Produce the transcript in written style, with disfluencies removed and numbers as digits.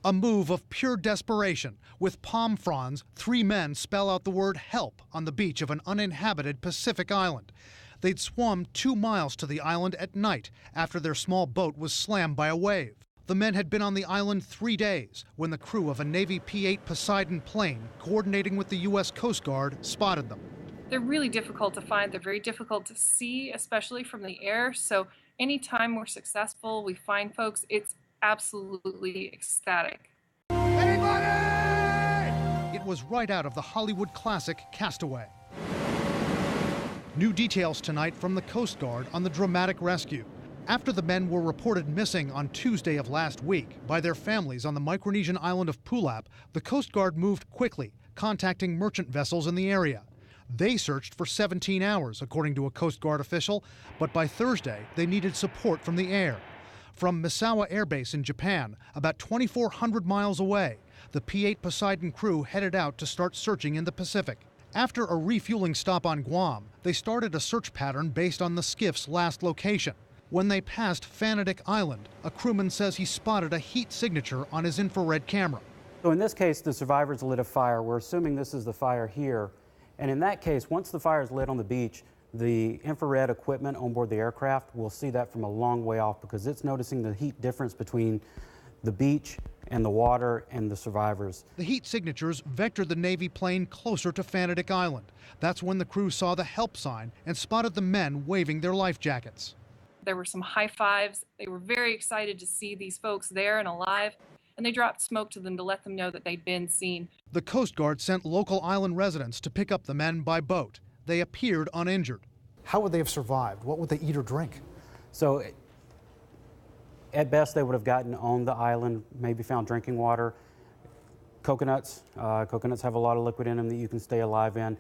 A move of pure desperation. With palm fronds, three men spell out the word help on the beach of an uninhabited Pacific island. They'd swum 2 miles to the island at night after their small boat was slammed by a wave. The men had been on the island 3 days when the crew of a Navy P-8 Poseidon plane, coordinating with the U.S. Coast Guard, spotted them. They're really difficult to find. They're very difficult to see, especially from the air. So anytime we're successful, we find folks, it's absolutely ecstatic. Anybody? It was right out of the Hollywood classic Castaway. New details tonight from the Coast Guard on the dramatic rescue. After the men were reported missing on Tuesday of last week by their families on the Micronesian island of Pulap, the Coast Guard moved quickly, contacting merchant vessels in the area. They searched for 17 hours, according to a Coast Guard official, but by Thursday, they needed support from the air. From Misawa Air Base in Japan, about 2,400 miles away, the P-8 Poseidon crew headed out to start searching in the Pacific. After a refueling stop on Guam, they started a search pattern based on the skiff's last location. When they passed Fanatic Island, a crewman says he spotted a heat signature on his infrared camera. So in this case, the survivors lit a fire. We're assuming this is the fire here. And in that case, once the fire is lit on the beach, the infrared equipment on board the aircraft will see that from a long way off because it's noticing the heat difference between the beach and the water and the survivors. The heat signatures vectored the Navy plane closer to Fanatic Island. That's when the crew saw the help sign and spotted the men waving their life jackets. There were some high fives. They were very excited to see these folks there and alive, and they dropped smoke to them to let them know that they'd been seen. The Coast Guard sent local island residents to pick up the men by boat. They appeared uninjured. How would they have survived? What would they eat or drink? So at best, they would have gotten on the island, maybe found drinking water, coconuts. Coconuts have a lot of liquid in them that you can stay alive in.